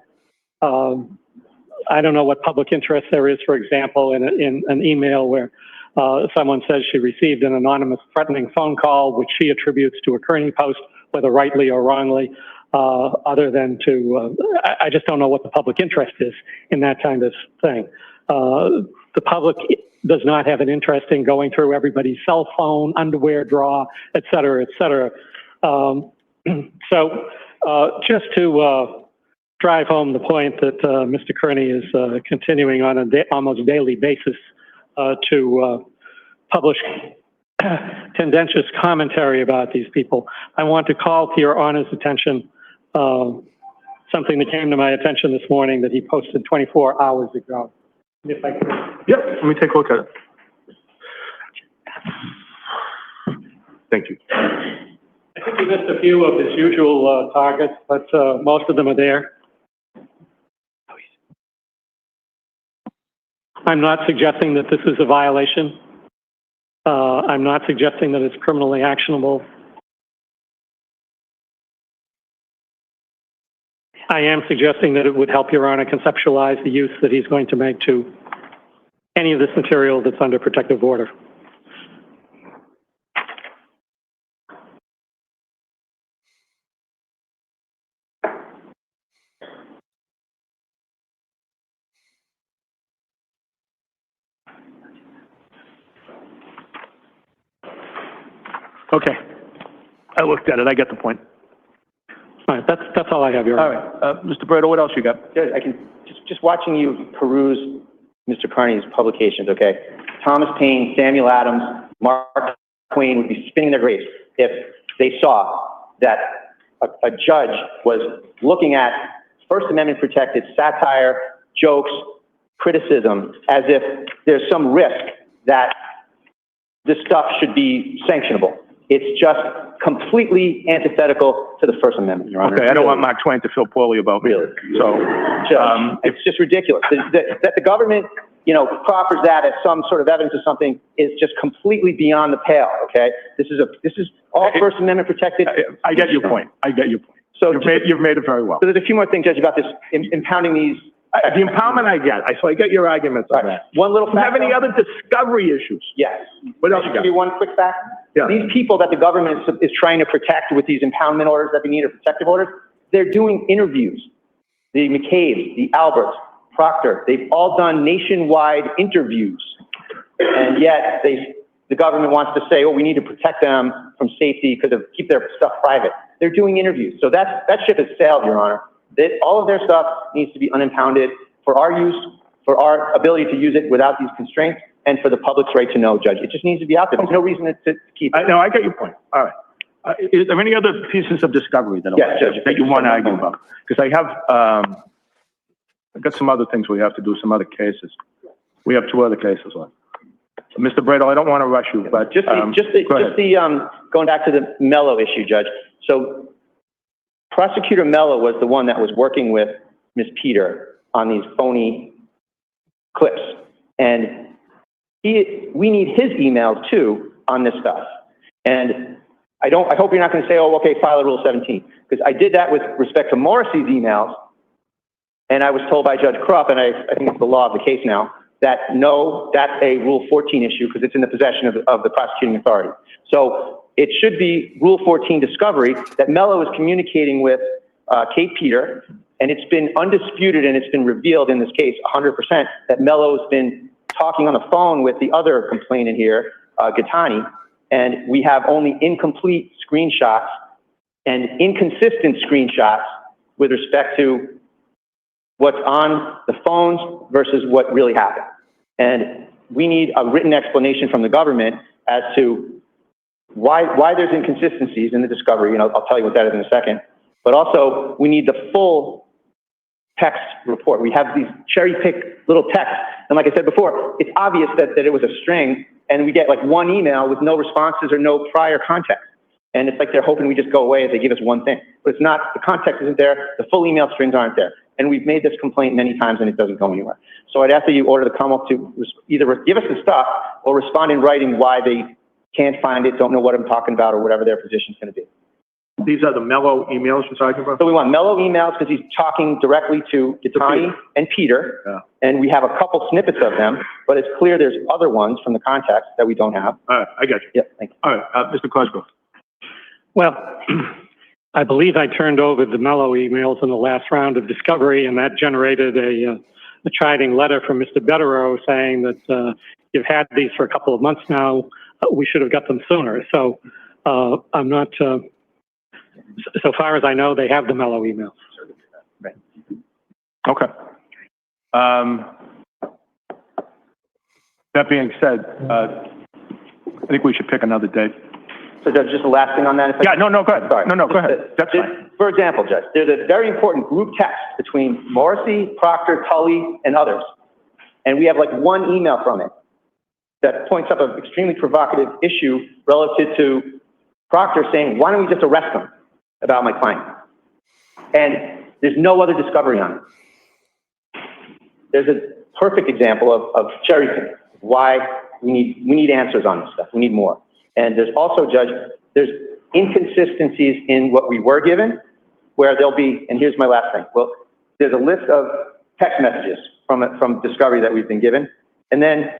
I don't know what public interest there is, for example, in an email where Someone says she received an anonymous threatening phone call, which she attributes to a Kearney post, whether rightly or wrongly, other than to, I just don't know what the public interest is in that kind of thing. The public does not have an interest in going through everybody's cell phone, underwear drawer, et cetera, et cetera. So just to drive home the point that Mr. Kearney is continuing on an almost daily basis to publish tendentious commentary about these people, I want to call to your Honor's attention something that came to my attention this morning that he posted 24 hours ago. If I could. Yep, let me take a look at it. Thank you. I think he missed a few of his usual targets, but most of them are there. I'm not suggesting that this is a violation. I'm not suggesting that it's criminally actionable. I am suggesting that it would help Your Honor conceptualize the use that he's going to make to any of this material that's under protective order. Okay. I looked at it. I get the point. All right, that's all I have, Your Honor. All right. Mr. Brito, what else you got? Judge, I can, just watching you peruse Mr. Kearney's publications, okay? Thomas Paine, Samuel Adams, Mark Twain would be spinning their graves if they saw that a judge was looking at First Amendment protected satire, jokes, criticism, as if there's some risk that this stuff should be sanctionable. It's just completely antithetical to the First Amendment, Your Honor. Okay, I don't want Mark Twain to feel poorly about me. Really? So, Judge, it's just ridiculous. That the government, you know, proffers that as some sort of evidence of something is just completely beyond the pale, okay? This is all First Amendment protected. I get your point. I get your point. So You've made it very well. So there's a few more things, Judge, about this impounding these. The impoundment I get, so I get your arguments on that. One little Do you have fact. any other discovery issues? Yes. What else Can you I got? give you one quick fact? Yeah. These people that the government is trying to protect with these impoundment orders that they need, or protective orders, they're doing interviews. The McCabe, the Albert, Proctor, they've all done nationwide interviews. And yet the government wants to say, oh, we need to protect them from safety because of keep their stuff private. They're doing interviews. So that ship has sailed, Your Honor. All of their stuff needs to be unimpounded for our use, for our ability to use it without these constraints, and for the public's right to know, Judge. It just needs to be out there. There's no reason to keep it. No, I get your point. All right. Is there any other pieces of discovery that, Yes, Judge. that you want to argue about? Because I have, I've got some other things we have to do, some other cases. We have 2 other cases on. Mr. Brito, I don't want to rush you, but going back to the Mello issue, Judge. So Prosecutor Mello was the one that was working with Ms. Peter on these phony clips. And we need his emails too on this stuff. And I hope you're not going to say, oh, okay, file a Rule 17. Because I did that with respect to Morrissey's emails. And I was told by Judge Krupp, and I think it's the law of the case now, that no, that's a Rule 14 issue because it's in the possession of the prosecuting authority. So it should be Rule 14 discovery that Mello is communicating with Kate Peter, and it's been undisputed and it's been revealed in this case 100% that Mello's been talking on the phone with the other complainant here, Gattani, and we have only incomplete screenshots and inconsistent screenshots with respect to what's on the phones versus what really happened. And we need a written explanation from the government as to why there's inconsistencies in the discovery. I'll tell you what that is in a second. But also, we need the full text report. We have these cherry-picked little texts. And like I said before, it's obvious that it was a string, and we get like one email with no responses or no prior context. And it's like they're hoping we just go away if they give us one thing. But it's not, the context isn't there, the full email strings aren't there. And we've made this complaint many times and it doesn't go anywhere. So I'd ask that you order the Commonwealth to either give us the stuff or respond in writing why they can't find it, don't know what I'm talking about, or whatever their position's going to be. These are the mellow emails you're talking about? So we want mellow emails because he's talking directly to Connie and Peter. Yeah. And we have a couple snippets of them, but it's clear there's other ones from the context that we don't have. All right, I got you. Yep, thank you. All right, Mr. Cosgrove. Well, I believe I turned over the mellow emails in the last round of discovery, and that generated a chiding letter from Mr. Starow saying that you've had these for a couple of months now. We should have got them sooner. So I'm not. So far as I know, they have the mellow emails. Right. Okay. That being said, I think we should pick another date. So Judge, just the last thing on that. Yeah, no, go ahead. Sorry. No, go ahead. That's fine. For example, Judge, there's a very important group text between Morrissey, Proctor, Tully, and others. And we have like one email from it that points up an extremely provocative issue relative to Proctor saying, why don't we just arrest them about my client? And there's no other discovery on it. There's a perfect example of cherry picking, why we need answers on this stuff. We need more. And there's also, Judge, there's inconsistencies in what we were given, where there'll be, and here's my last thing. Well, there's a list of text messages from discovery that we've been given. And then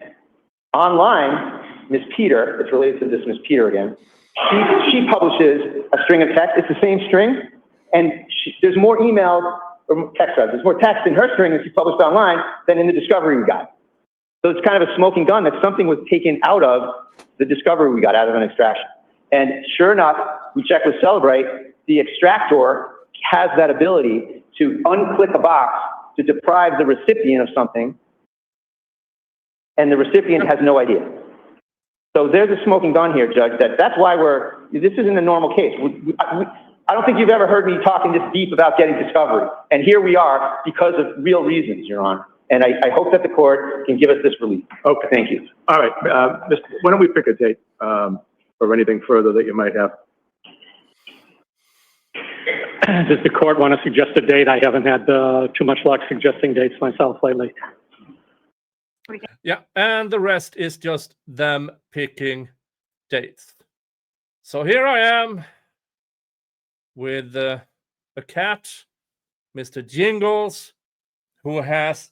online, Ms. Peter, it's related to this Ms. Peter again, she publishes a string of text. It's the same string, and there's more emails, or text, there's more text in her string that she published online than in the discovery we got. So it's kind of a smoking gun that something was taken out of the discovery we got out of an extraction. And sure enough, we check with Celebrate, the extractor has that ability to unclick a box to deprive the recipient of something, and the recipient has no idea. So there's a smoking gun here, Judge, that's why this isn't a normal case. I don't think you've ever heard me talking this deep about getting discovery. And here we are because of real reasons, Your Honor. And I hope that the court can give us this relief. Okay. Thank you. All right, why don't we pick a date or anything further that you might have? Does the court want to suggest a date? I haven't had too much luck suggesting dates myself lately. Yeah, and the rest is just them picking dates. So here I am with a cat, Mr. Jingles, who has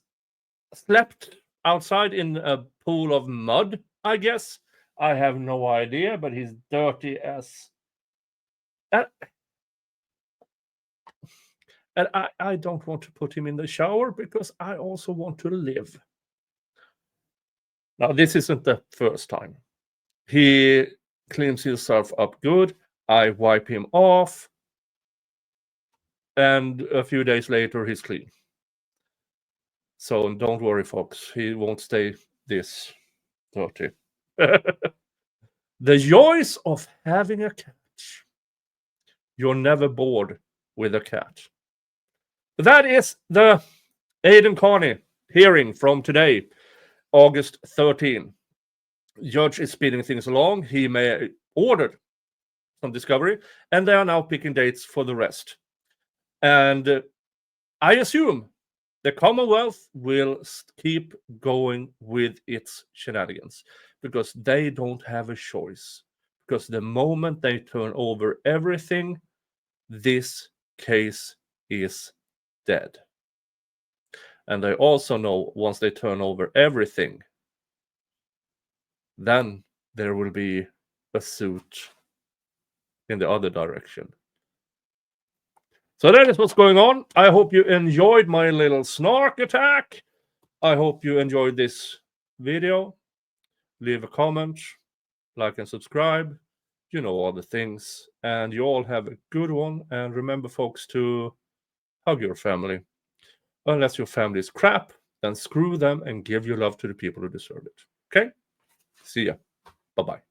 slept outside in a pool of mud, I guess. I have no idea, but he's dirty as... And I don't want to put him in the shower because I also want to live. Now, this isn't the first time. He cleans himself up good. I wipe him off. And a few days later, he's clean. So don't worry, folks. He won't stay this dirty. The joys of having a cat. You're never bored with a cat. That is the Aidan Kearney hearing from today, August 13. Judge is speeding things along. He may ordered some discovery, and they are now picking dates for the rest. And I assume the Commonwealth will keep going with its shenanigans because they don't have a choice. Because the moment they turn over everything, this case is dead. And they also know once they turn over everything, then there will be a suit in the other direction. So that is what's going on. I hope you enjoyed my little snark attack. I hope you enjoyed this video. Leave a comment, like and subscribe. You know all the things. And you all have a good one. And remember, folks, to hug your family. Unless your family is crap, then screw them and give your love to the people who deserve it. Okay? See ya. Bye-bye.